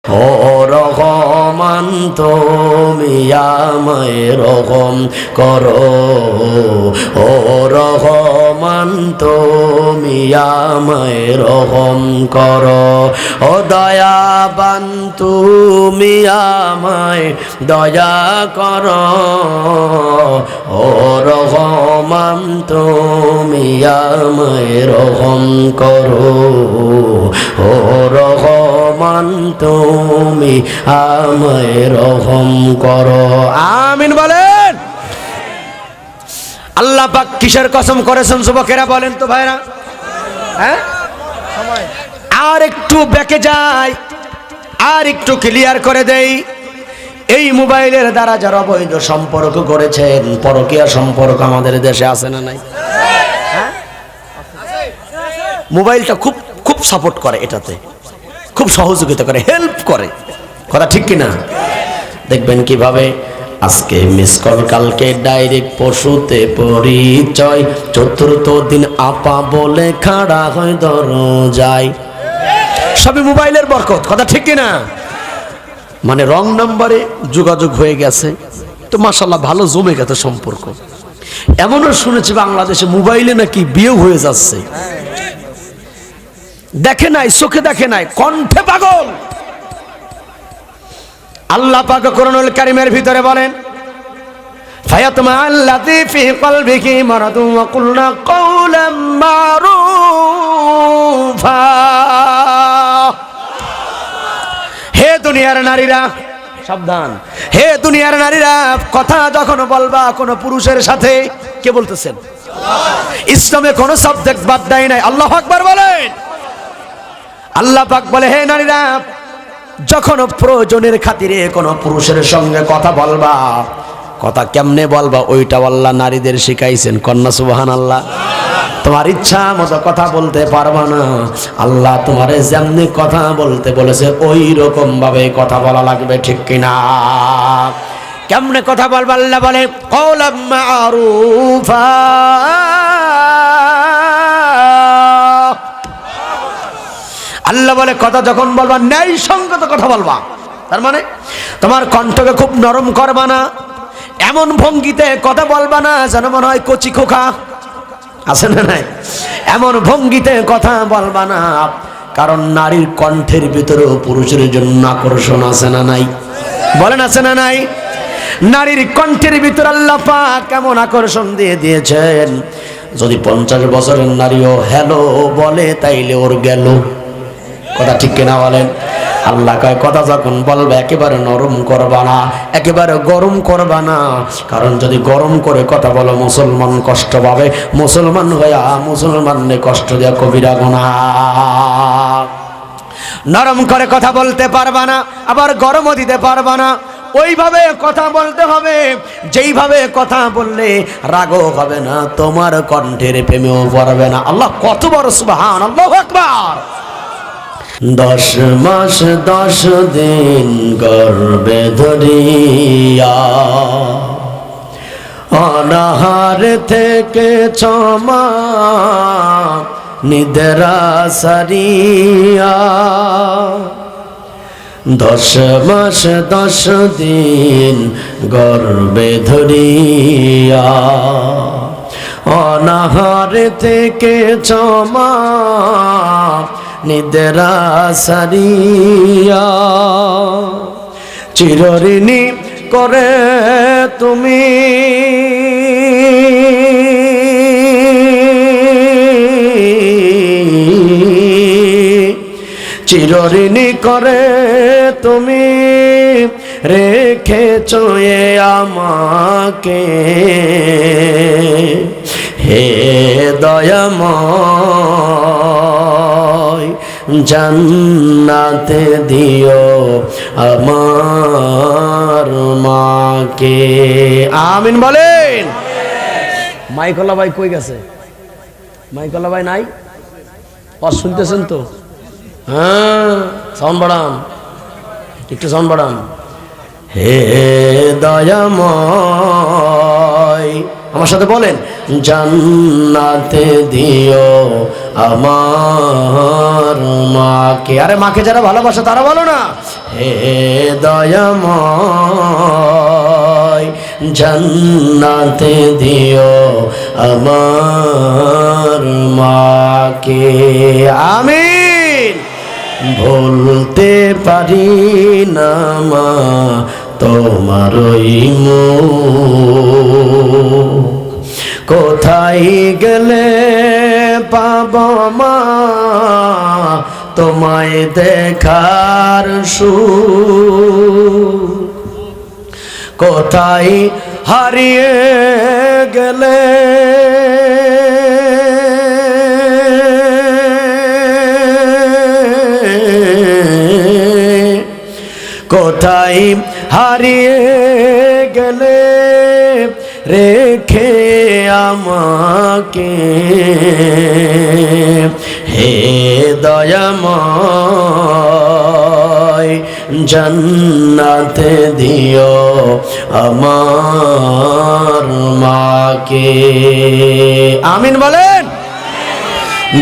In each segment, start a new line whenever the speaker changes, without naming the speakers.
ও রহমান তুমি আমায় রহম করো, ও রহমান তুমি আমায় রহম করো, ও দয়াবান তুমি আমায় দয়া করো, ও রহমান তুমি আমায় রহম করো, ও রহমান তুমি আমায় রহম করো। আমিন বলেন। আল্লাহ পাক কিসের কসম করেছেন যুবকেরা বলেন তো ভাইরা? হ্যাঁ, আর একটু ব্যাকে যাই, আর একটু ক্লিয়ার করে দেই। এই মোবাইলের দ্বারা যারা অবৈধ সম্পর্ক করেছেন, পরকীয়া সম্পর্ক আমাদের দেশে আছে না নাই? হ্যাঁ, মোবাইলটা খুব খুব সাপোর্ট করে, এটাতে খুব সহযোগিতা করে, হেল্প করে, কথা ঠিক কিনা? দেখবেন কিভাবে আজকে মিস কল, কালকে ডাইরেক্ট, পশুতে পরিচয়, চতুর্থ দিন আপা বলে খাড়া হয় দরজায়। সবই মোবাইলের বরকত, কথা ঠিক কিনা? মানে রং নাম্বারে যোগাযোগ হয়ে গেছে তো মাশাআল্লাহ ভালো জমে গেছে সম্পর্ক। এমনও শুনেছি বাংলাদেশে মোবাইলে নাকি বিয়ে হয়ে যাচ্ছে। দেখে নাই, চোখে দেখে নাই, কণ্ঠে পাগল। আল্লাহ পাক কোরআনুল কারীমের ভিতরে বলেন, ফায়াতমা আল্লাযী ফী কলবিহি মারাদুন ওয়া কুলনা কাওলাম মারুফা। হে দুনিয়ার নারীরা সাবধান, হে দুনিয়ার নারীরা, কথা যখন বলবা কোন পুরুষের সাথে, কে বলতেছেন? ইসলামে কোন সাবজেক্ট বাদ দেয় নাই। আল্লাহু আকবার বলেন। আল্লাহ পাক বলে, হে নারীরা, যখন প্রয়োজনের খাতিরে কোন পুরুষের সঙ্গে কথা বলবা, কথা কেমনে বলবা ওইটাও আল্লাহ নারীদের শিখাইছেন। কন্যা সুবহানাল্লাহ। তোমার ইচ্ছা মতো কথা বলতে পারবা না, আল্লাহ তোমারে যেমনি কথা বলতে বলেছে ওই রকম ভাবে কথা বলা লাগবে, ঠিক কিনা? কেমনে কথা বলবা? আল্লাহ বলে কওলাম মারুফা। আল্লাহ বলে কথা যখন বলবা ন্যায় সঙ্গত কথা বলবা। তার মানে তোমার কণ্ঠকে খুব নরম করবা না, এমন ভঙ্গিতে কথা বলবা না যেন মনে হয় কচি খোকা, আছে না নাই? এমন ভঙ্গিতে কথা বলবা না, কারণ নারীর কণ্ঠের ভিতরেও পুরুষের জন্য আকর্ষণ আছে না নাই? বলেন আছে না নাই? নারীর কণ্ঠের ভিতর আল্লাহ পাক কেমন আকর্ষণ দিয়ে দিয়েছেন। যদি 50 বছরের নারীও হ্যালো বলে তাইলে ওর গেল, কথা ঠিক কিনা বলেন? আল্লাহ কয় কথা যখন বলবে একেবারে নরম করবা না, একেবারে গরম করবা না, কারণ যদি গরম করে কথা বলো মুসলমান কষ্ট পাবে, মুসলমান হইয়া মুসলমানকে কষ্ট দেয়া কবিরা গুনাহ। নরম করে কথা বলতে পারবা না, আবার গরমও দিতে পারবা না। ওইভাবে কথা বলতে হবে যেইভাবে কথা বললে রাগও হবে না, তোমার কণ্ঠের প্রেমেও পড়বে না। আল্লাহ কত বড় সুবহান, আল্লাহু আকবার। 10 মাস 10 দিন গর্ভে ধরিয়া, অনাহার থেকে 6 মাস নিদ্রা সারিয়া, 10 মাস 10 দিন গর্ভে ধরিয়া, অনাহার থেকে 6 মাস নিদ্রা সারিয়া, চিরঋণী করে তুমি চিরঋণী করে তুমি রেখেছ এ আমাকে, হে দয়াময় জান্নাতে দিও আমার মাকে। আমিন বলেন। মাইকলা ভাই কই গেছে? মাইকলা ভাই নাই? আর শুনতেছেন তো? হ্যাঁ, সাউন্ড বাড়ান, একটু সাউন্ড বাড়ান। হে দয়াময়, আমার সাথে বলেন, জান্নাতে দিও আমার মাকে। আরে মাকে যারা ভালোবাসে তারা বলো না, হে দয়াময় জান্নাতে দিও আমার মাকে। আমিন। বলতে পারি না মা তোমার ওই মুখ, কোথায় গেলে পাব মা তোমায় দেখার সুখ, কোথায় হারিয়ে গেলে কোথায় হারিয়ে গেলে রেখে আমাকে, হে দয়াময় জান্নাতে দিও আমার মাকে। আমিন বলেন।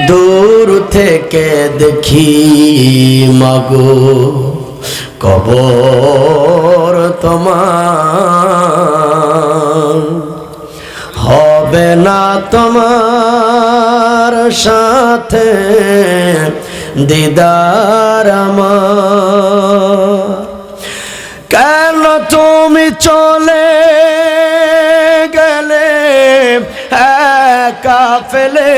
দূর থেকে দেখি মাগো কবর তোমার, হবে না তোমার সাথে দিদার আমার, কেন তুমি চলে গেলে একা ফেলে,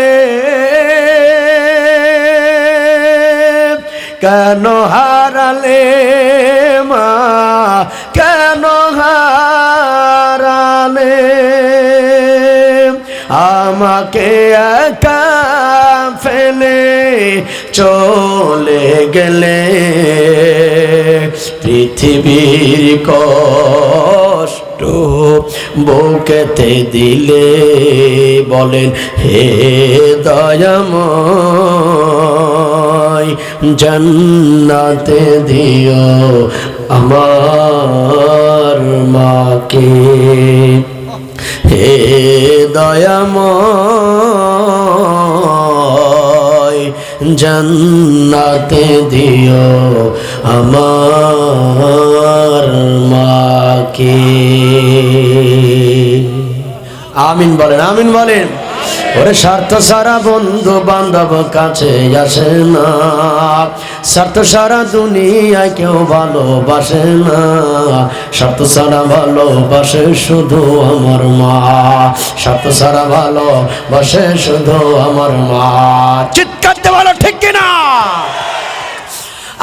কেন হারালে মা কেন হারালে আমাকে একা ফেলে চলে গেলে, পৃথিবীর কষ্ট বুকেতে দিলে, বলেন হে দয়াময় জান্নাতে দিও আমার মাকে, হে দয়াময় জান্নাতে দিও আমার মাকে। আমিন বলেন, আমিন বলেন। ওরে স্বার্থ সারা বন্ধু বান্ধব কাছে আসে না, স্বার্থ সারা দুনিয়ায় কেউ ভালোবাসে না, স্বার্থ সারা ভালোবাসে শুধু আমার মা, স্বার্থ সারা ভালোবাসে শুধু আমার মা। চিৎকার দিয়ে বলো ঠিক কিনা?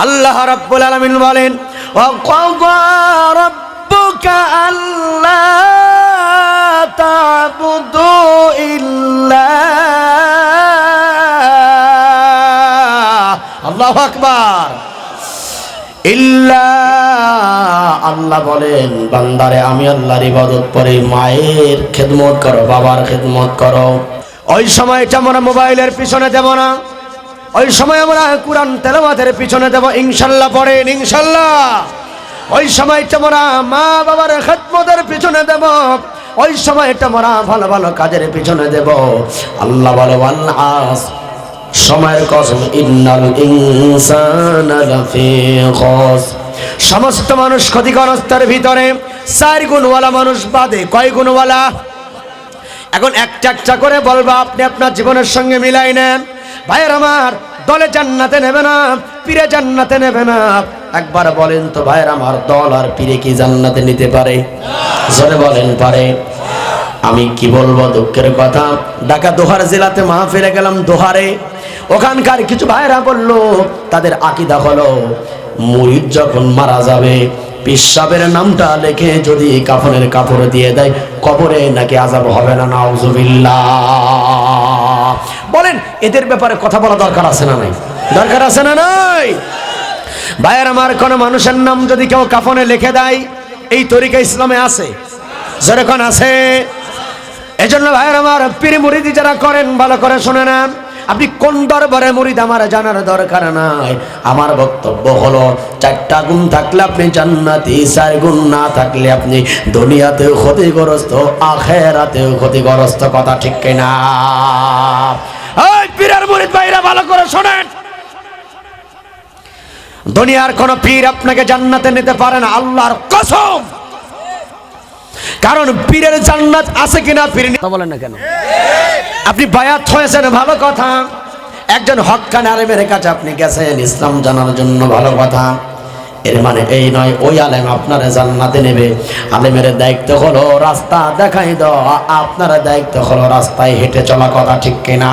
আল্লাহ রাব্বুল আলামিন বলেন, ওয়া ক্বাদা রাব্বুকা আল্লা তা'বুদু ইল্লা, আল্লাহু আকবার, ইল্লা, আল্লাহ বলেন বান্দারে আমি আল্লাহর ইবাদত করে মায়ের খেদমত করো, বাবার খেদমত করো। ওই সময়টা আমরা মোবাইলের পিছনে দেব না, ওই সময় আমরা কুরআন তেলাওয়াতের পিছনে দেব ইনশাআল্লাহ। পড়েন ইনশাআল্লাহ। ওই সময়টা আমরা মা বাবার খেদমতের পিছনে দেব, ওই সময়টা আমরা ভালো ভালো কাজের পিছনে দেব। আল্লাহ বলে ওয়াল আস, সময়ের কসম, ইন্নাল ইনসানা লাফি খুসর, সমস্ত মানুষ ক্ষতিগ্রস্তের ভিতরে, 4 গুণওয়ালা মানুষ বাদে। কয় গুণওয়ালা? এখন একটা একটা করে বলবা, আপনি আপনার জীবনের সঙ্গে মিলাই নেন। ভাইয়ের আমার, দলে জান্নাতে নেবে না, পীরে জান্নাতে নেবে না। একবার বলেন তো ভাইয়ের আমার, দল আর পীরে কি জান্নাতে নিতে পারে? জোরে বলেন পারে? আমি কি বলবো দুঃখের কথা, ঢাকা দোহার জেলাতে মাহফিলে গেলাম, দোহারে। ওখানকার কিছু ভাইরা বলল তাদের আকীদা হলো মুরিদ যখন মারা যাবে পিসাবের নামটা লিখে যদি কাফনের কাপড় দিয়ে দেয় কবরে নাকি আযাব হবে না। নাউযুবিল্লাহ। বলেন এদের ব্যাপারে কথা বলা দরকার আছে না নাই? দরকার আছে না নাই? ভাইয়ের আমার, কোন মানুষের নাম যদি কেউ কাফনে লিখে দেয়, এই তরিকা ইসলামে আছে? যেরকম আছে। এজন্য ভাইয়ের আমার, পীর মুরিদি যারা করেন ভালো করে শুনে নেন। আপনি কোন দরবারে মুরিদ আমার জানার দরকার নাই। আমার বক্তব্য হলো 4টা গুণ থাকলে আপনি জান্নাতি, 4 গুণ না থাকলে আপনি দুনিয়াতেও ক্ষতিগ্রস্ত, আখিরাতেও ক্ষতিগ্রস্ত। কথা ঠিক কিনা? এই পীরের মুরিদ ভাইরা ভালো করে শোনেন, দুনিয়ার কোন পীর আপনাকে জান্নাতে নিতে পারে না, আল্লাহর কসম। কারণ পীরের জান্নাত আছে কিনা পীর বলেন না কেন? আপনি বায়াত হয়েছেন ভালো কথা, একজন হক্কানি আলেমের কাছে আপনি গেছেন ইসলাম জানার জন্য ভালো কথা, এর মানে এই নয় ওই আলেম আপনার জান্নাতে নেবে। আলেমের দায়িত্ব হলো রাস্তা দেখাই দেওয়া, আপনার দায়িত্ব হলো রাস্তায় হেঁটে চলা, কথা ঠিক কিনা?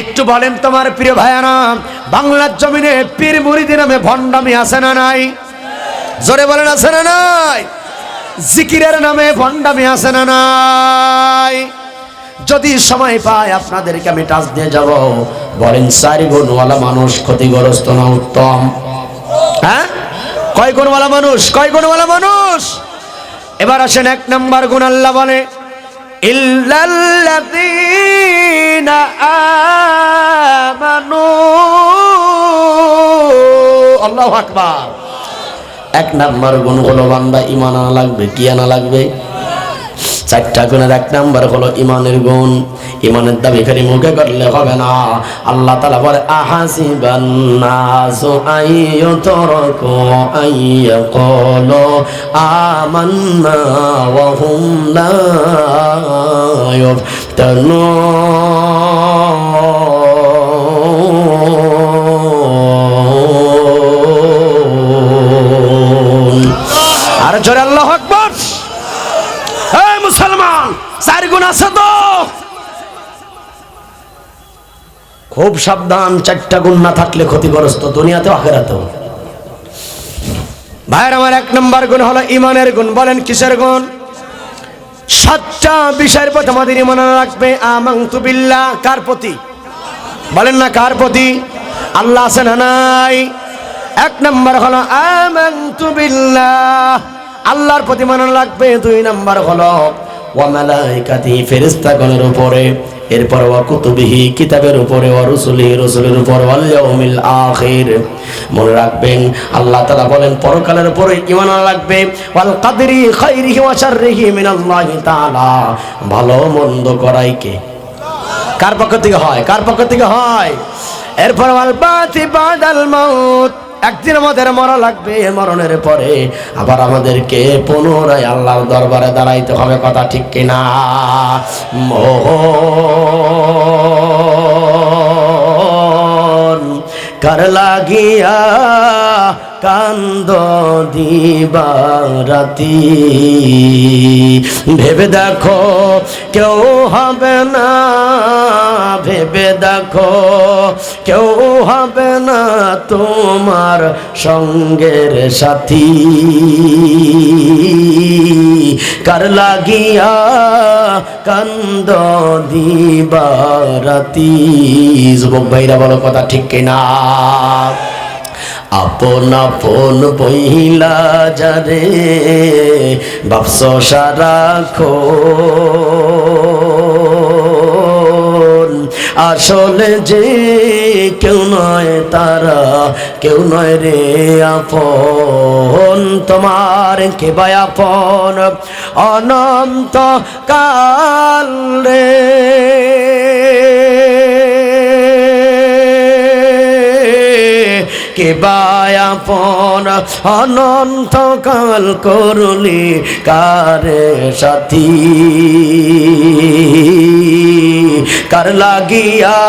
একটু বলেন তোমার প্রিয় ভাইয়ারা, বাংলার জমিনে পীর মুরিদি নামে ভণ্ডামি আছে না নাই? জোরে বলেন আছে না নাই? জিকিরের নামে ভণ্ডামি আছে না নাই? যদি সময় পায় আপনাদেরকে আমি টাচ দিয়ে যাব। বলেন 4 গুণওয়ালা মানুষ ক্ষতিগ্রস্ত না উত্তম? হ্যাঁ, কয় গুণওয়ালা মানুষ? কয় গুণওয়ালা মানুষ? এবার আসেন 1 নাম্বার গুণ। আল্লাহ বলে ইল্লাল্লাযীনা আমানু। আল্লাহু আকবার। 1 নাম্বার গুণ হলো বান্দা ঈমান আনা লাগবে। কি আনা লাগবে? 4টা গুণের 1 নাম্বার হলো ঈমানের গুণ। ঈমানের দাবি খালি মুখে করলে হবে না। আল্লাহ তাআলা বলে আহাসিবান নাসু আইয়ুতরাকু আইয়াকুলু আমান্না ওয়া হুম লা ইফতানুন। আর জোরে আল্লাহু আকবার। এই মুসলমান, 4 গুণ আছে তো? খুব সাবধান, 4টা গুণ না থাকলে ক্ষতিগ্রস্ত দুনিয়াতেও আখিরাতেও। ভাইয়ের আমার 1 নাম্বার গুণ হলো ঈমানের গুণ। বলেন কিসের গুণ? 7টা বিষয়ের প্রতি আমাদের ঈমান রাখবে। আমানতু বিল্লাহ, কার প্রতি? বলেন না কার প্রতি? আল্লাহ আছেন না নাই? 1 নাম্বার হলো আমানতু বিল্লাহ, আল্লাহর প্রতি ঈমান রাখবে। 2 নাম্বার হলো ওয়া মালাইকাতিহি, ফেরেশতাগণের উপরে। এরপর ওয়া কুতুবিহি, কিতাবের উপরে। ওয়া রুসুলিহি, রসুলের উপর। ওয়াল ইয়াউমিল আখির, মনে রাখবেন আল্লাহ তাআলা বলেন পরকালের উপরে ঈমান রাখবে। ওয়াল কাদরি খাইরিহি ওয়া শাররিহি মিনাল্লাহি তাআলা, ভালো মন্দ করাই কে? কার পক্ষ থেকে হয়? কার পক্ষ থেকে হয়? এরপর ওয়াল বাতি বাদাল মাউত, একদিন আমাদের মরা লাগবে, মরণের পরে আবার আমাদেরকে পুনরায় আল্লাহর দরবারে দাঁড়াইতে হবে, কথা ঠিক কিনা? মোহন কার লাগিয়া কান্দ দিবারাতি, ভেবে দেখো কেউ হবে না, ভেবে দেখো কেউ হবে না তোমার সঙ্গের সাথী। কার লাগিয়া কান্দ দিবারাতি। যুবক ভাইরা বলো কথা ঠিক কিনা? আপন আপন বইলা যারে ভাবছ সারাক্ষণ, আসলে যে কেউ নয় তারা, কেউ নয় রে আপন। তোমার কে বা আপন? অনন্ত কাল রে কে বা আপন, অনন্তকাল করলি কারে সাথী। কার লাগিয়া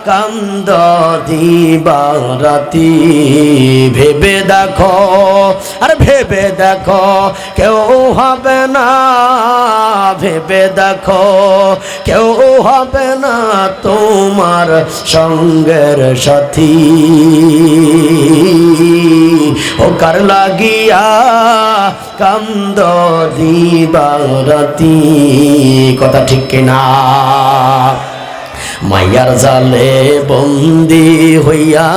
কান্দ দিবারাতি, ভেবে দেখো, আরে ভেবে দেখো কেউ হবে না, ভেবে দেখো কেউ হবে না তোমার সঙ্গের সাথী। ও কার লাগিয়া কান্দ দিবারাতি, কথা ঠিক কিনা? মায়ার জালে বন্দি হইয়া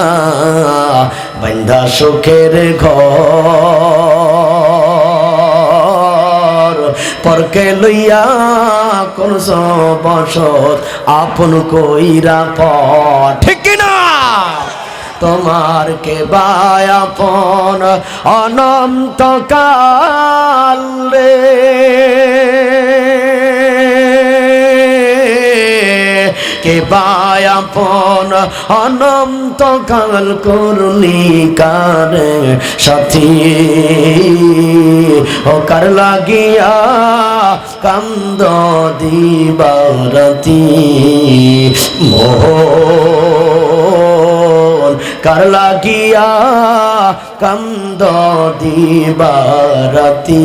বান্ধা সুখের ঘর, পরকে লইয়া কোন বসত আপন কইরা পর, ঠিক কিনা? তোমার কে বা আপন? অনন্তকাল রে কে বায়াপন অনন্তকাল করলি কারে সাথী ও কার লাগিয়া কান্দ দিবারাতি মোহন কার লাগিয়া কান্দ দিবারাতি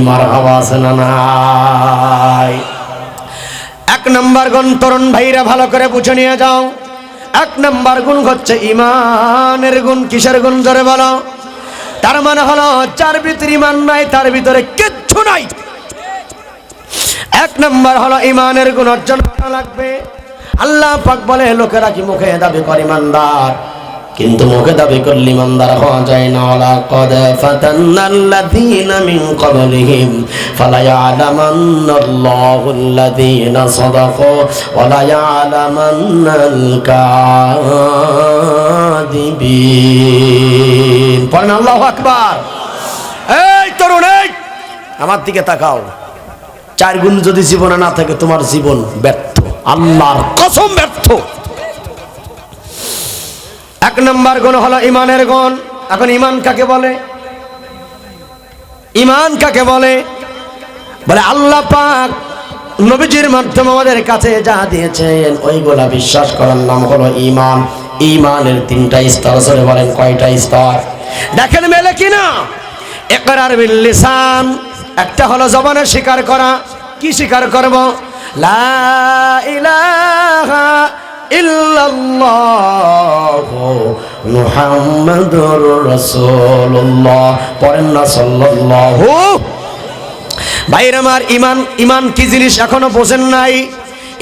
মারহাবা আছে না নাই? এক নম্বর গুণ তরুণ ভাইরা ভালো করে বুঝে নিয়ে যাও। এক নম্বর গুণ হচ্ছে ইমানের গুণ। কিসের গুণ জোরে বলো? তার মানে হলো যার ভিতরে ইমান নাই তার ভিতরে কিচ্ছু নাই। এক নম্বর হলো ইমানের গুণ অর্জন করা লাগবে। আল্লাহ পাক বলে লোকেরা কি মুখে দাবি করে ইমানদার, কিন্তু মুখে দাবি করলে ইমানদার হওয়া যায় না। লাকাদ ফাতান্নাল্লাযীনা মিন ক্বাবলিহিম ফালায়ালামান্নাল্লাহুল্লাযীনা সাদাকু ওয়া লায়ালামান্নাল কাযিবিন। পড়েন আল্লাহু আকবার। এই তরুণ, এই আমার দিকে তাকাও। চার গুণ যদি জীবনে না থাকে তোমার জীবন ব্যর্থ, আল্লাহর কসম ব্যর্থ। এক নম্বর গুণ হলো ইমানের গুণ। এখন ইমান কাকে বলে? ইমান কাকে বলে? বলে আল্লাহ পাক নবীজির মাধ্যমে আমাদের কাছে যা দিয়েছেন ওইগুলা বিশ্বাস করার নাম হলো ইমান। ইমানের তিনটা স্তর। সরে বলেন কয়টা স্তর? দেখেন মেলে কিনা? ইকরার বিল লিসান, একটা হলো জবানে স্বীকার করা। কি স্বীকার করব? লা ইলাহা ইল্লাল্লাহু মুহাম্মাদুর রাসূলুল্লাহ। পড়েন না সাল্লাল্লাহু। ভাইরা আমার, ইমান কি জিনিস এখনো বোঝেন নাই?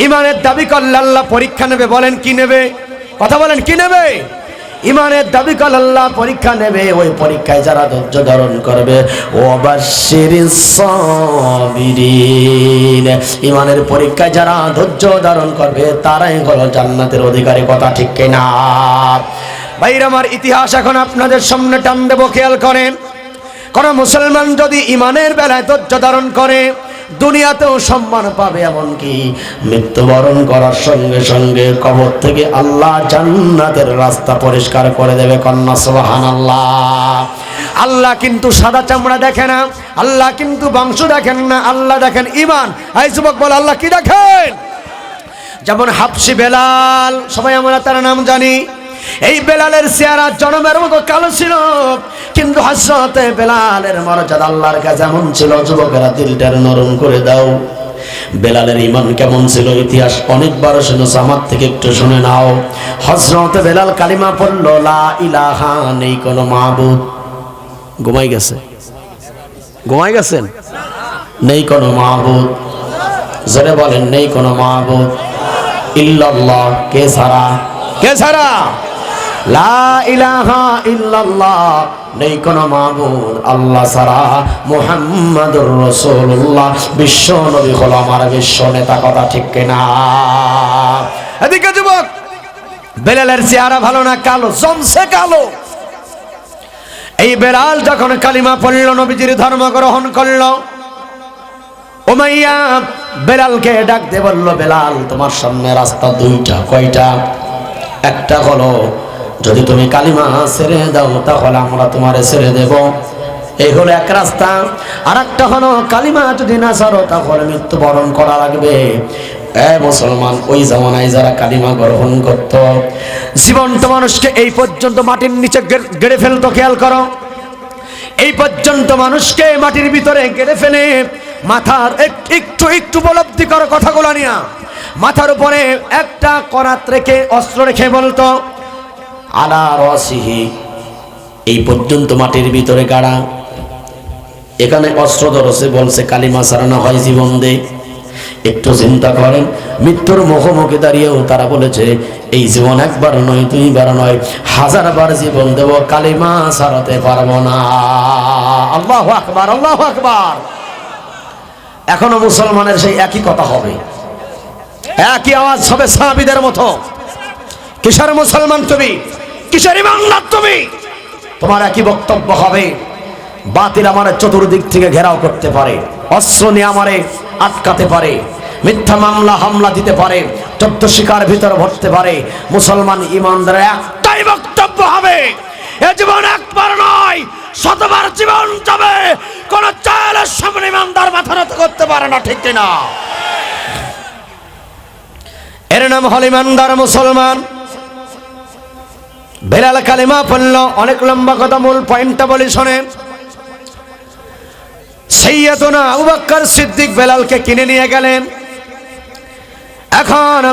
ইমানের দাবি করলে আল্লাহ পরীক্ষা নেবে। বলেন কি নেবে? কথা বলেন কি নেবে? ইমানের দাবি করলে আল্লাহ পরীক্ষা নেবে। ওই পরীক্ষায় যারা ধৈর্য ধারণ করবে, ওয়াবাশশিরিস সাবিরিন, ইমানের পরীক্ষায় যারা ধৈর্য ধারণ করবে তারাই হলো জান্নাতের অধিকারী। কথা ঠিক কিনা? ভাইরা আমার, ইতিহাস এখন আপনাদের সামনে টান দেব, খেয়াল করেন। কোন মুসলমান যদি ইমানের বেলায় ধৈর্য ধারণ করে দুনিয়াতেও সম্মান পাবে, এমনকি মৃত্যুবরণ করার সঙ্গে সঙ্গে কবর থেকে আল্লাহ জান্নাতের রাস্তা পরিষ্কার করে দেবে। কন্যা সুবহানাল্লাহ। আল্লাহ কিন্তু সাদা চামড়া দেখে না, আল্লাহ কিন্তু বংশ দেখেন না, আল্লাহ দেখেন ইমান। এই যুবক বল, আল্লাহ কি দেখেন? যেমন হাবশি বেলাল, সবাই আমরা তার নাম জানি। এই বেলালের চেহারা জনমের মতো কালো ছিল, কিন্তু হযরতে বেলালের মর্যাদা আল্লাহর কাছে এমন ছিল। যুবকেরা দিলটা নরম করে দাও। বেলালের ঈমান কেমন ছিল ইতিহাস অনেকবার শুনেছো, আমার থেকে একটু শুনে নাও। হযরতে বেলাল কালিমা পড়ল, লা ইলাহা, নেই কোনো মাবুদ। ঘুমাই গেছে? ঘুমাই গেছেন? নেই কোনো মাবুদ। জোরে বলেন, নেই কোনো মাবুদ ইল্লাল্লাহ। কে ছাড়া? কে ছাড়া? লা ইলাহা ইল্লাল্লাহ, নেই কোনো মাবুদ আল্লাহ ছাড়া। মুহাম্মাদুর রাসূলুল্লাহ, বিশ্ব নবী হলো আমার বিশ্ব নেতা। কথা ঠিক কিনা? এদিকে যুবক, বেলালের চেহারা ভালো না, কালো, জমছে কালো। এই বেলাল যখন কালিমা পড়ল, নবীজির ধর্ম গ্রহণ করল, উমাইয়া বেলালকে ডাক দিয়ে বলল, বেলাল তোমার সামনে রাস্তা দুইটা। কয়টা? একটা হলো যদি তুমি কালিমা ছেড়ে দাও তাহলে আমরা তোমারে ছেড়ে দেব, এই হলো এক রাস্তা। আর একটা হলো কালিমা যদি না ছাড়ো তাহলে মৃত্যুবরণ করা লাগবে। মুসলমান, ওই জামানায় যারা কালিমা গ্রহণ করত, জীবন্ত মানুষকে এই পর্যন্ত মাটির নিচে গেড়ে ফেলতো। খেয়াল করো, এই পর্যন্ত মানুষকে মাটির ভিতরে গেড়ে ফেলে মাথার একটু একটু উপলব্ধি করো কথাগুলো নিয়ে, মাথার উপরে একটা করাত রেখে, অস্ত্র রেখে বলতো আলা রাসিহি, এই পর্যন্ত মাটির ভিতরে গাড়া, এখানে অস্ত্র ধরছে, বলছে কালিমা ছাড়া না হয় জীবন দে। একটু চিন্তা করেন, মৃত্যুর মুখোমুখি দাঁড়িয়েও তারা বলেছে এই জীবন একবার নয়, দুইবার নয়, 1000 বার জীবন দেব, কালিমা ছাড়াতে পারবো না। আল্লাহু আকবার, আল্লাহু আকবার। এখনো মুসলমানের সেই একই কথা হবে, একই আওয়াজ হবে সাহাবীদের মতো। কিসের মুসলমান তুমি? কিসের ইমানদার তুমি? তোমার একই বক্তব্য হবে। বাতিল আমার চতুর্দিক থেকে ঘেরাও করতে পারে, অস্ত্র নিয়ে আমারে আটকাতে পারে, মিথ্যা মামলা হামলা দিতে পারে, 14 শিকার ভিতরে ভরতে পারে। মুসলমান ইমানদার একটাই বক্তব্য হবে, এ জীবন একবার নয় শতবার জীবন যাবে, কোন চালের সামনে ইমানদার মাথা নত করতে পারে না, ঠিক কিনা? এর নাম হল ইমানদার মুসলমান। বেলাল কালিমা পড়ল, অনেক লম্বা কথা, মূল পয়েন্টটা বলি শোনেন। সাইয়্যিদুনা আবু বকর সিদ্দিক বেলালকে কিনে নিয়ে গেলেন। এখন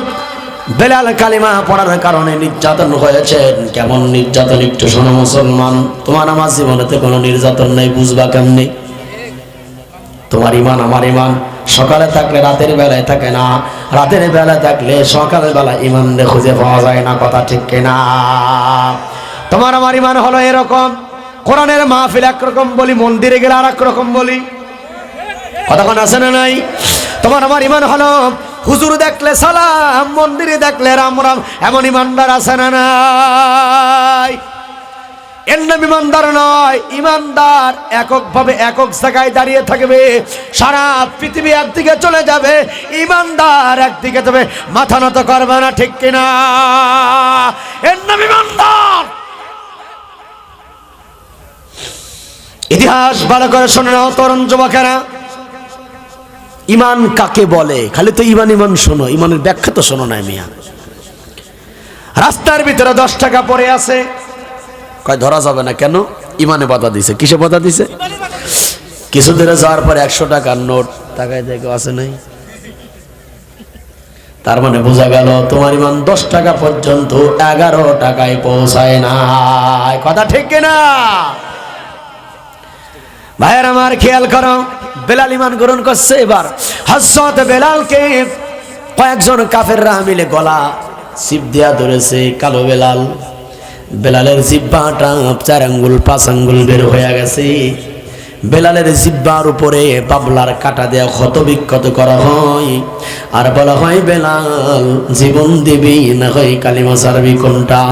বেলাল কালিমা পড়ার কারণে নির্যাতন হয়েছেন। কেমন নির্যাতন একটু শোনো মুসলমান। তোমার আমার জীবনেতে কোনো নির্যাতন নেই, বুঝবা কেমনি? তোমার ইমান আমার ইমান সকালে থাকলে রাতের বেলায় থাকে না, রাতের বেলায় থাকলে সকালের বেলা ইমান খুঁজে পাওয়া যায় না, কথা ঠিক কিনা? তোমার আমার ইমান হলো এরকম, কোরআনের মাহফিল একরকম বলি, মন্দিরে গেলে আর এক রকম বলি, কতক্ষণ আছে না নাই? তোমার আমার ইমান হলো হুজুর দেখলে সালাম, মন্দিরে দেখলে রাম রাম, এমন ইমানদার আছে না নাই? এর নাম ইমানদার নয়। ইমানদার এককভাবে একক জায়গায় দাঁড়িয়ে থাকবে, সারা পৃথিবী একদিকে চলে যাবে, ইমানদার একদিকে যাবে, মাথা নত করবে না, ঠিক কিনা? এর নাম ইমানদার। ইতিহাস ভালো করে শোনে নাও তরুণ যুবকেরা, ইমান কাকে বলে? খালি তো ইমান ইমান শোনো, ইমানের ব্যাখ্যা তো শোনো না মিয়া। রাস্তার ভিতরে 10 টাকা পড়ে আছে, কয় ধরা যাবে না কেন? ইমানে বাধা দিছে। কিসে বাধা দিছে? কিছু দূরে যাওয়ার পর 100 টাকার নোট টাকায় দেখে আছে নাই। তার মানে বোঝা গেল তোমার ইমান 10 টাকা পর্যন্ত 11 টাকায় পৌঁছায় না, কথা ঠিক কিনা? ভাইয়ের আমার খেয়াল করো, বেলাল ইমান গ্রহণ করছে। এবার হযরত বেলালকে কয়েকজন কাফেররা মিলে গলা চিপ দিয়া ধরেছে। কালো বেলাল, বেলালের জিহ্বাটা 4 আঙ্গুল 5 আঙ্গুল বের হয়ে গেছে। বেলালের জিহ্বার উপরে বাবলার কাটা দেয়া ক্ষত বিক্ষত করা হয়, আর বলা হয় বেলাল জীবন দিবি না হয় কালিমা ছাড়বি, কোনটা?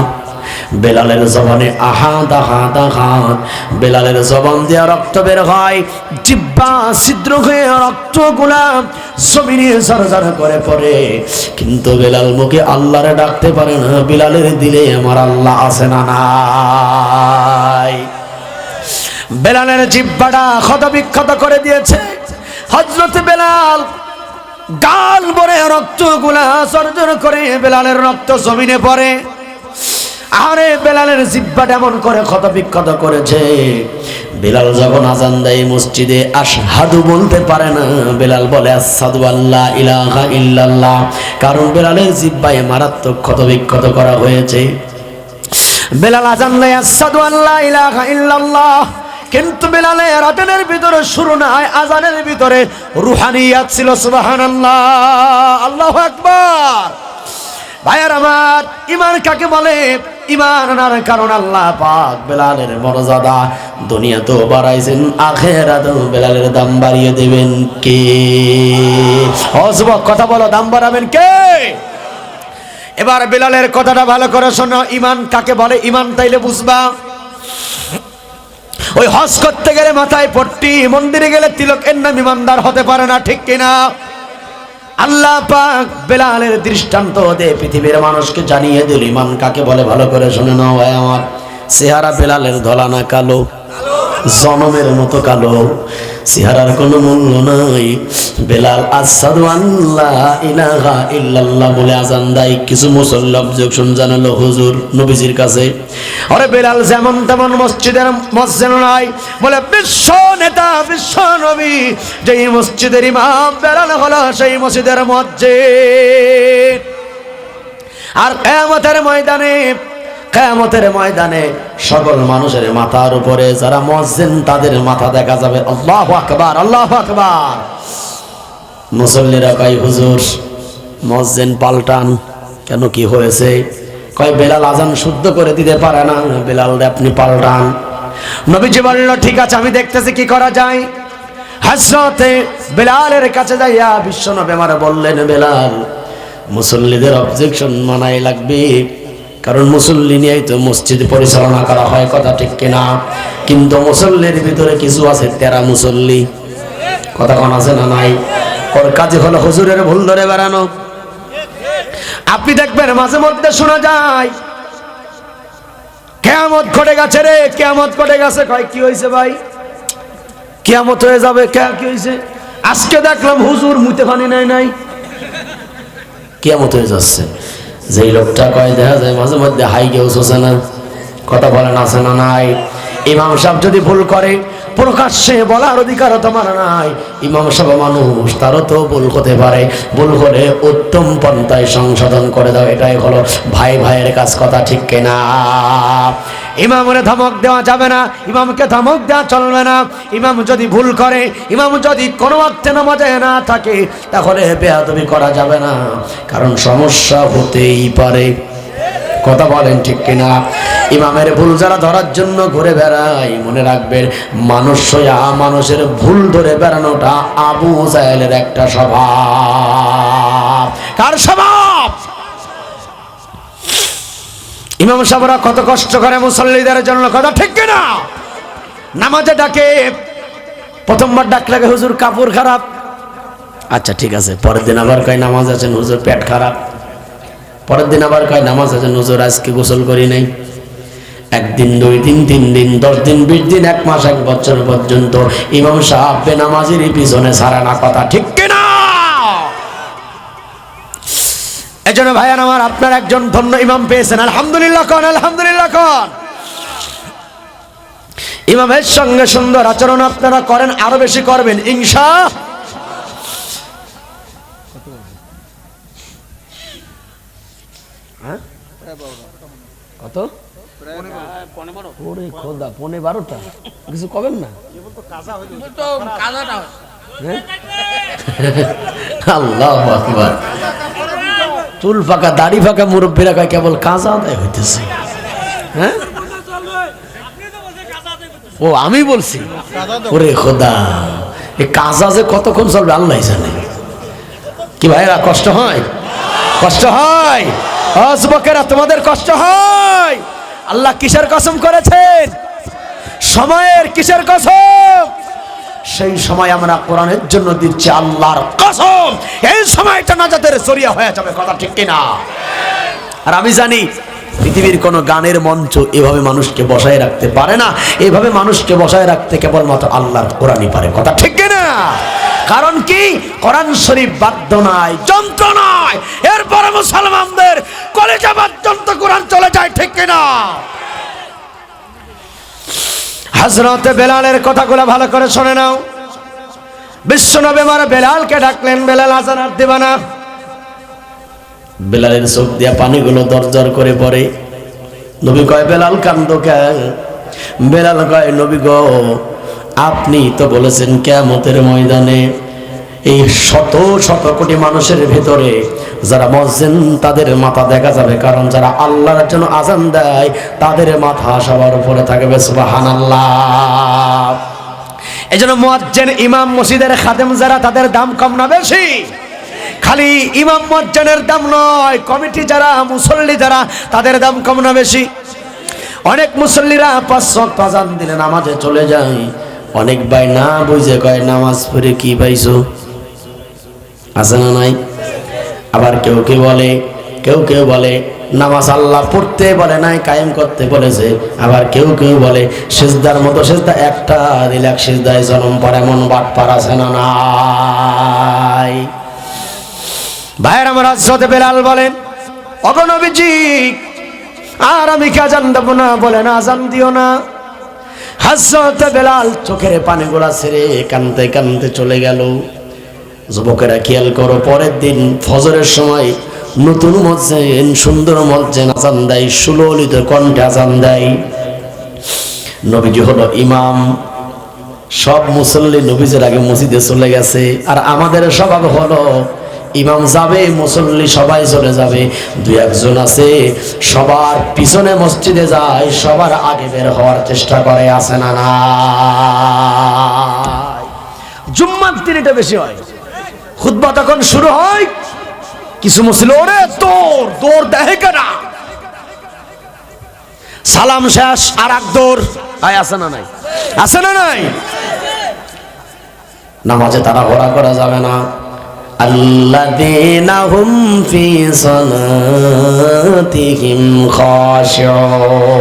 বেলালের জবানে আহাদ আহাদ আহাদ, বেলালের জবান দিয়ে রক্ত বের হয়, জিহ্বা ছিদ্র হয়ে রক্তগুলা জমিনে ঝরঝর করে পড়ে। কিন্তু বেলাল মুখে আল্লাহরে ডাকতে পারে না। বেলালের দিলে আমার আল্লাহ আছে না নাই? বেলালের জিহ্বাটা ক্ষত বিক্ষত করে দিয়েছে। হযরত বেলাল গাল ভরে রক্তগুলা ঝরঝর করে বেলালের রক্ত জমিনে পড়ে। আরে বেলালের জিহ্বাটা এমন করে ক্ষত বিক্ষত করেছে, বেলাল যখন আযান দেয় মসজিদে আশহাদু বলতে পারে না, বেলাল বলে আশহাদু আল্লা ইলাহা ইল্লাল্লাহ, কারণ বেলালের জিহ্বায় মারাত্মক ক্ষত বিক্ষত করা হয়েছে। বেলাল আযান দেয় আশহাদু আল্লা ইলাহা ইল্লাল্লাহ, কিন্তু বেলালের আযানের ভিতরে শুরু না হয়, আযানের ভিতরে রুহানিয়াত ছিল। সুবহানাল্লাহ, আল্লাহু আকবার। ভাইয়ার আমার, ইমান কাকে বলে? ইমান আনার কারণ আল্লাহ পাক বেলালের মর্যাদা দুনিয়াতেও বাড়াইছেন, আখিরাতেও বেলালের দাম বাড়িয়ে দেবেন কে? ও যুবক কথা বলো, দাম বাড়াবেন কে? এবার বেলালের কথাটা ভালো করে শোনো। ইমান কাকে বলে? ইমান তাইলে বুঝবা। ওই হজ করতে গেলে মাথায় পট্টি, মন্দিরে গেলে তিলক, এর নাম ইমানদার হতে পারে না, ঠিক কিনা? আল্লাহ পাক বেলালের দৃষ্টান্ত দিয়ে পৃথিবীর মানুষকে জানিয়ে দিল ইমান কাকে বলে। ভালো করে শুনে নাও ভাই আমার। চেহারা বেলালের ধলা না কালো, জনমের মতো কালো, চেহারার কোনো মূল্য নাই। বেলাল আশহাদু আল্লা ইলাহা ইল্লাল্লাহ বলে আযান দেয়। কিছু মুসল্লি অবজেকশন জানালো হুজুর নবীজির কাছে, আরে বেলাল যেমন তেমন মসজিদের মসজিদ নাই, বলে বিশ্ব নেতা বিশ্ব নবী যেই মসজিদের ইমাম বেলাল হলো সেই মসজিদের মসজিদ। আর কিয়ামতের ময়দানে সকল মানুষের মাথার উপরে যারা মুয়াজ্জিন তাদের মাথা দেখা যাবে। আল্লাহু আকবার, আল্লাহু আকবার। মুসল্লিরা কয় হুজুর মুয়াজ্জিন পাল্টান কেন, কি হয়েছে? কয় বেলাল আযান শুদ্ধ করে দিতে পারে না, বেলাল আপনি পাল্টান। নবীজি বলল ঠিক আছে, আমি দেখতেছি কি করা যায়। হযরতে বেলালের কাছে যাইয়া বিশ্বনবী আমারে বললেন, বেলাল মুসল্লিদের অবজেকশন মানাই লাগবে, কারণ মুসল্লি নিয়েই তো মসজিদ পরিচালনা করা হয়, কথা ঠিক কিনা? কিন্তু মুসল্লির ভিতরে কিছু আছে তেরা মুসল্লি, কথা কোন আছে না নাই? ওর কাজে হলো হুজুরের ভুল ধরে বেড়ানো। আপনি দেখবেন মাঝে মধ্যে শোনা যায় কিয়ামত ঘটে গেছে রে, কিয়ামত ঘটে গেছে। কয় কি হয়েছে ভাই? কিয়ামত হয়ে যাবে। কি হয়েছে? আজকে দেখলাম হুজুর মুতে পানি নাই, কিয়ামত হয়ে যাচ্ছে। যেই লোকটা কয় দেখা যায় মাঝে মধ্যে হাই কেউ শোষে না, কথা বলেন আছে না নাই? ইমাম সাহেব যদি ভুল করে প্রকাশ্যে বলার অধিকার তোমার নাই। ইমাম সাহেব মানুষ, তারও তো ভুল হতে পারে। ভুল হলে উত্তম পন্থায় সংশোধন করে দাও, এটাই হলো ভাই ভাইয়ের কাজ, কথা ঠিক কিনা? ইমামের ধমক দেওয়া যাবে না, ইমামকে ধমক দেওয়া চলবে না। ইমাম যদি ভুল করে, ইমাম যদি কোনো অর্থে নামাজে না থাকে, তাহলে বেয়াদবি করা যাবে না, কারণ সমস্যা হতেই পারে, কথা বলেন ঠিক কিনা? ইমামের ভুল যারা ধরার জন্য ঘুরে বেড়ায়, মনে রাখবেন মানুষ হইয়া মানুষের ভুল ধরে বেড়ানোটা আবু জাহেলের একটা স্বভাব। কার স্বভাব? ইমাম সাহেবরা কত কষ্ট করে মুসল্লিদের জন্য, কথা ঠিক কিনা? নামাজে ডাকে, প্রথমবার ডাক লাগে হুজুর কাপড় খারাপ, আচ্ছা ঠিক আছে। পরের দিন আবার কয় নামাজ আছেন হুজুর পেট খারাপ। পরের দিন আবার কয় নামাজ আছেন হুজুর আজকে গোসল করি নাই। একদিন, 2 দিন, 3 দিন, 10 দিন, 20 দিন, 1 মাস, 1 বছর পর্যন্ত ইমাম সাহেব বেনামাজির পিছনে ছাড়ে না, কথা ঠিক কিনা? এজন্য ভাইয়ান আমার, আপনার একজন ধন্য ইমাম পেয়েছেন, আলহামদুলিল্লাহ কোন, আলহামদুলিল্লাহ কোন। ইমামের সঙ্গে সুন্দর আচরণ আপনারা করেন, আরো বেশি করবেন ইনশাআল্লাহ। কত? ওরে খোদা, 12:15 কিছু কবেন না? আল্লাহু আকবার। চুল ফাঁকা দাড়ি ফাঁকা মুরব্বীরা কয় কেবল কাজা আদায় হইতেছে। হ্যাঁ, ও আমি বলছি? ওরে খোদা, এই কাজা যে কতক্ষণ চলবে আল্লাহ জানে। কি ভাইরা কষ্ট হয়? কষ্ট হয়? যুবকেরা তোমাদের কষ্ট হয়? আল্লাহ কিসের কসম করেছেন? সময়ের কিসের কসম? সেই সময় আমরা কোরআনের জন্য দিচ্ছি আল্লাহর কসম, এই সময়টা নাজাতের জরিয়া হয়ে যাবে, কথা ঠিক কিনা? আর আমি জানি পৃথিবীর কোন গানের মঞ্চ এভাবে মানুষকে বসায় রাখতে পারে না। এইভাবে মানুষকে বসায় রাখতে কেবলমাত্র আল্লাহর কোরআনই পারে, কথা ঠিক কিনা? কারণ কি? কোরআন শরীফ বাদ্য নয়, যন্ত্র নয়। এরপরে মুসলমানদের কলেজা পর্যন্ত কোরআন চলে যায়, ঠিক কিনা? হযরত বেলালের কথাগুলো ভালো করে শুনে নাও। বিশ্বনবী আমার বেলালকে ডাকলেন, বেলাল আযান আর দিবা না। বেলালের চোখ দিয়া পানিগুলো দরদর করে পড়ে। নবী কয় বেলাল কান্দো কেন? বেলাল কয় নবী গো, আপনি তো বলেছেন কিয়ামতের ময়দানে এই শত শত কোটি মানুষের ভেতরে যারা মুয়াজ্জিন তাদের মাথা দেখা যাবে, কারণ যারা আল্লাহর জন্য আযান দেয় তাদের মাথা সবার উপরে থাকবে, সুবহানাল্লাহ। এজন্য মুয়াজ্জিন, ইমাম, মসজিদের খাদেম যারা, তাদের দাম কম না বেশি? খালি ইমাম মুয়াজ্জিনের দাম নয়, কমিটি যারা, মুসল্লি যারা, তাদের দাম কম না বেশি? অনেক মুসল্লিরা 5 ওয়াক্ত আযান দিলে নামাজে চলে যায়। অনেক ভাই না বুঝে কয় নামাজ পড়ে কি পাইছো, আছে না নাই? আবার কেউ কেউ বলে নামাজ আল্লাহ পড়তে বলে নাই, কায়েম করতে বলেছে। আবার কেউ বলে সিজদার মতো সিজদা একটা দিলে এক সিজদায় জন্ম পড়ে, এমন বাটপার আছে না নাই? ভাইয়ের আমার হযরত বেলাল বলেন, ওগো নবীজি, আর আমি কি আযান দেব না? বলেন আযান দিও না। হযরত বেলাল চোখের পানিগুলা ছেড়ে কাঁদতে কাঁদতে চলে গেল। যুবকেরা খেয়াল করো, পরের দিন ফজরের সময় নতুন মুয়াজ্জিন, সুন্দর মুয়াজ্জিন আযান দেয়, সুললিত কণ্ঠে আযান দেয়। নবীজি হলো ইমাম, সব মুসল্লি নবীজির আগে মসজিদে চলে গেছে। আর আমাদের স্বভাব হলো ইমাম যাবে, মুসল্লি সবাই চলে যাবে, 2-1 জন আছে সবার পিছনে মসজিদে যায়, সবার আগে বের হওয়ার চেষ্টা করে, আছে না না? জুম্মার দিন এটা বেশি হয়। খুতবা তখন শুরু হয়, কিছু মুসল্লি ওরে দৌড় দেয় কেনা, সালাম শেষ আর এক দৌড়, আছে না নাই? আছে না নাই? নামাজে তাড়াহুড়া করা যাবে না। আল্লাযীনা হুম ফি সালাতিহিম খাশিউন।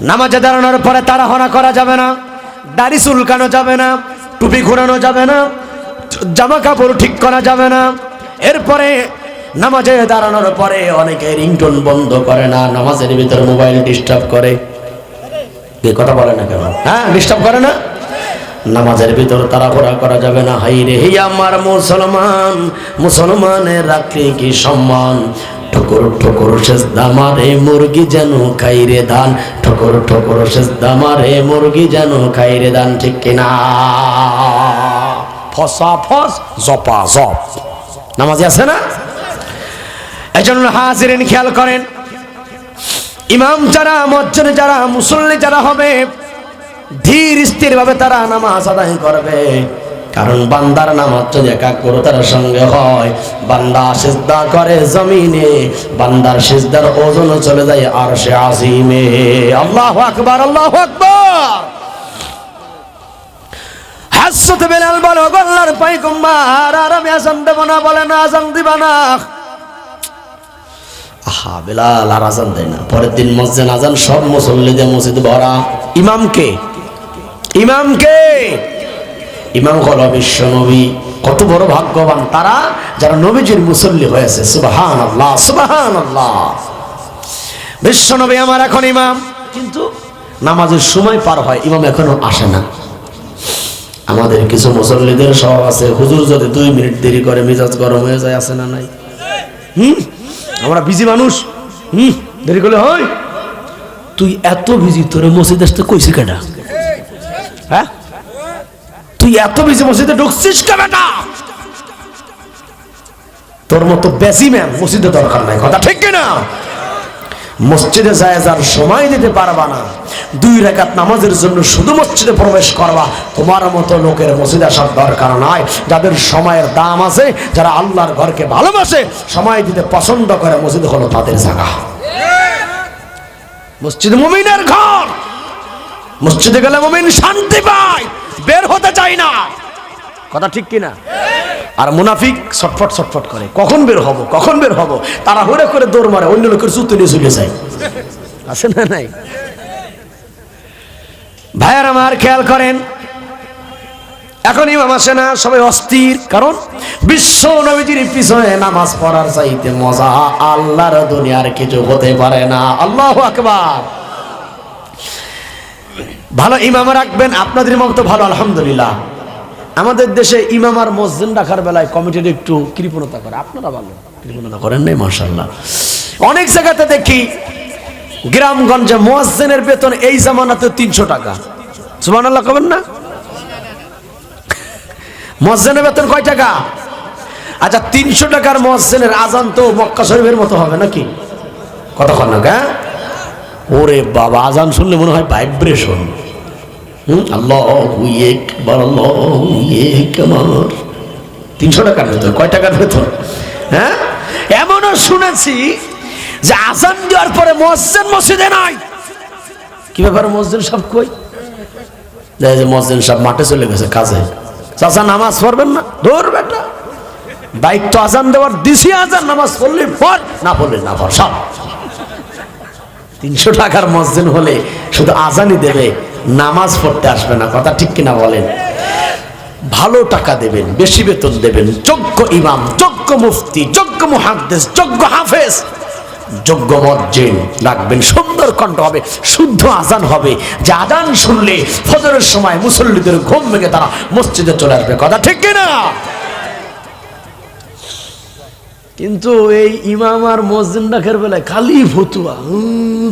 নামাজে দাঁড়ানোর পরে তাড়াহুড়া করা যাবে না, দাড়ি চুলকানো যাবে না, টুপি ঘোরানো যাবে না, জামা কাপড় ঠিক করা যাবে না। এরপরে নামাজে দাঁড়ানোর পরে অনেকে রিংটোন বন্ধ করে না, নামাজের ভিতর মোবাইল ডিস্টার্ব করে। কে কথা বলে না কেন? হ্যাঁ, ডিস্টার্ব করে না। নামাজের ভিতর তাড়াহুড়া করা যাবে না। হাই রে হে আমার মুসলমান, মুসলমানের রাখলে কি সম্মান। ঠোকর ঠোকর সেজদা মারে মুরগি যেন খাইরে ধান, ঠোকর ঠোকর সেজদা মারে মুরগি যেন খাইরে ধান, ঠিক কিনা? ফসা ফস জপা জপ নামাজে আছে না? এজন্য হাজিরিন খেয়াল করেন, ইমাম যারা, মসজিদে যারা, মুসল্লি যারা হবে, ধীর স্থির ভাবে তারা নামাজ আদায় করবে। কারণ বান্দার নামাজ যদি একাগ্রতার সঙ্গে হয়, বান্দা সিজদা করে জমিনে, বান্দার সিজদার ওজন চলে যায় আরশে আজিমে। আল্লাহু আকবার, আল্লাহু আকবার। হযরত বেলাল বলে, আল্লাহর পয়গম্বর, আর আমি আযান দেব না? বলে না, আযান দিবা না। আহা, বেলাল আর আযান দেয় না। পরের দিন মসজিদে আযান, সব মুসল্লিদের মসজিদ ভরা। ইমামকে, ইমামকে, ইমাম হলো বিশ্ব নবী। কত বড় ভাগ্যবান তারা যারা নবীজির মুসল্লি হয়েছে। সুবহানাল্লাহ, সুবহানাল্লাহ। বিশ্ব নবী আমার এখন ইমাম, কিন্তু নামাজের সময় পার হয়, ইমাম এখনো আসে না। আমাদের কিছু মুসল্লিদের স্বভাব আছে, হুজুর যদি 2 মিনিট দেরি করে মেজাজ গরম হয়ে যায়, আছে না নাই? আমরা বিজি মানুষ, দেরি করলে হয়। তুই এত বিজি, তোর মসজিদে আসতে কইছি কেডা? হ্যাঁ, তুই এত বেশি মসজিদে ঢুকছিস কে বেটা? তোর মতো বেশি ম্যান মসজিদে দরকার নাই, কথা ঠিক কিনা? মসজিদে যায় যার সময় দিতে পারবা না, 2 রাকাত নামাজের জন্য শুধু মসজিদে প্রবেশ করবা, তোমার মতো লোকের মসজিদে আসার দরকার নাই। যাদের সময়ের দাম আছে, যারা আল্লাহর ঘরকে ভালোবাসে, সময় দিতে পছন্দ করে, মসজিদ হলো তাদের জায়গা। মসজিদ মুমিনের ঘর। মসজিদে গেলে মুমিন শান্তি পায়, বের হতে চায় না, কথা ঠিক কিনা? আর মুনাফিক ছটফট ছটফট করে, কখন বের হব, কখন বের হব, তারা হুড়ে করে দৌড় মারে, অন্য লোকের জুতো নিয়ে চলে যায়। আছে না নাই? ভাইয়ার আমার খেয়াল করেন, এখন ইমাম আসে না, সবাই অস্থির। কারণ বিশ্ব নবীজির পিছনে নামাজ পড়ার চাইতে মজা আল্লাহর দুনিয়ার কিছু হতে পারে না। আল্লাহু আকবার। ভালো ইমাম রাখবেন, আপনাদের ইমাম তো ভালো, আলহামদুলিল্লাহ। আমাদের দেশে ইমাম আর মুয়াজ্জিন রাখার বেলায় কমিটির একটু কৃপণতা করে, আপনারা ভালো কৃপণতা করেন নাই, মাশাআল্লাহ। অনেক জায়গাতে দেখি গ্রামগঞ্জে মুয়াজ্জিনের বেতন এই জামানাতে 300 টাকা। সুবহানাল্লাহ কবেন না? মুয়াজ্জিনের বেতন কয় টাকা? আচ্ছা, 300 টাকার মুয়াজ্জিনের আজান তো মক্কা শরীফের মতো হবে নাকি? কতক্ষণ না? ওরে বাবা, আজান শুনলে মনে হয় ভাইব্রেশন। আল্লাহু আকবার, আল্লাহু আকবার। 300 টাকার ভেতর কয় টাকার ভেতর? হ্যাঁ, এমনও শুনেছি যে আজান দেওয়ার পরে মুয়াজ্জিন মসজিদে নাই। কি ব্যাপার, মুয়াজ্জিন সাহেব কই? দেখে যে মুয়াজ্জিন সাহেব মাঠে চলে গেছে কাজে। চাচা নামাজ পড়বেন না? ধর বেটা, দায়িত্ব আজান দেওয়ার দিছি, আজান নামাজ পড়লে পড়, না পড়লে না পড়, সব। 300 টাকার মুয়াজ্জিন হলে শুধু আজানই দেবে, নামাজ পড়তে আসবে না, কথা ঠিক কিনা বলেন? ভালো টাকা দেবেন, বেশি বেতন দেবেন, যোগ্য ইমাম, যোগ্য মুফতি, যোগ্য মুহাদ্দিস, যোগ্য হাফেজ, যোগ্য মুয়াজ্জিন রাখবেন। সুন্দর কণ্ঠ হবে, শুদ্ধ আজান হবে, যে আজান শুনলে ফজরের সময় মুসল্লিদের ঘুম ভেঙে তারা মসজিদে চলে আসবে, কথা ঠিক কিনা? কিন্তু এই ইমাম আর মুয়াজ্জিন রাখার বেলায় খালি ফতুয়া,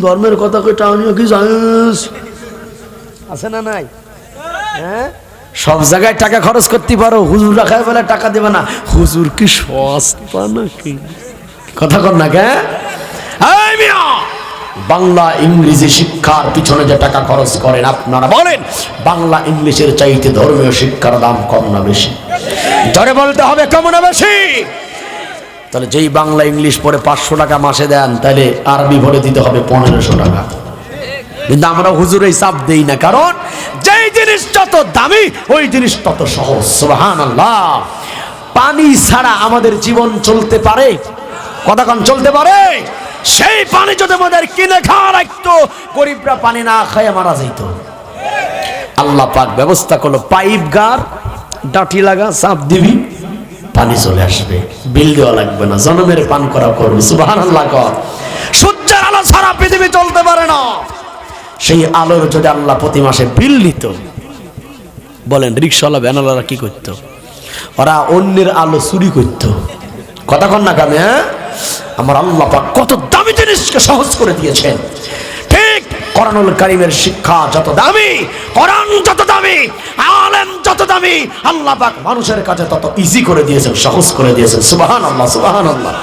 ধর্মের কথা কই, টাউনিও কি জানিস? আছে না নাই? হ্যাঁ, সব জায়গায় টাকা খরচ করতে পারো, হুজুর রাখার বেলায় টাকা দেবে না। হুজুর কি সস্তা নাকি? কথা কর না কে? বাংলা ইংরেজি শিক্ষার পিছনে যে টাকা খরচ করেন আপনারা, বলেন বাংলা ইংলিশের চাইতে ধর্মীয় শিক্ষার দাম কম না বেশি? ধরে বলতে হবে, কম না বেশি? তাহলে যেই বাংলা ইংলিশ পড়ে 500 টাকা মাসে দেন, তাহলে আরবি ভরে দিতে হবে 1500 টাকা। কিন্তু আমরা হুজুর এই চাপ দেই না, কারণ যেই জিনিস যত দামি ওই জিনিস তত সহজ। সুবহানাল্লাহ। পানি ছাড়া আমাদের জীবন চলতে পারে? কতক্ষণ চলতে পারে? সেই পানি যদি আমাদের কিনে খাওয়া রাখতো, গরিবরা পানি না খেয়ে মারা যেত। আল্লাহ পাক ব্যবস্থা করলো, পাইপ গার ডাটি লাগা, চাপ দিবি, পানি চলে আসবে, বিল দেওয়া লাগবে না, জনমের পান করা করবে। সুবহানাল্লাহ। সূর্যের আলো ছাড়া পৃথিবী চলতে পারে না। সেই আলোর যদি আল্লাহ প্রতি মাসে বিল নিত, বলেন রিক্সাওয়ালা ভ্যানওয়ালারা কি করতো? ওরা অন্যের আলো চুরি করতো। কতক্ষণ না কামে? হ্যাঁ, আমার আল্লাহ পাক কত দামি জিনিসকে সহজ করে দিয়েছেন। ঠিক কোরআনুল কারীমের শিক্ষা যত দামি, কোরআন যত দামি, আলেম যত দামি, আল্লাহ পাক মানুষের কাছে তত ইজি করে দিয়েছেন, সহজ করে দিয়েছেন। সুবহানাল্লাহ, সুবহানাল্লাহ।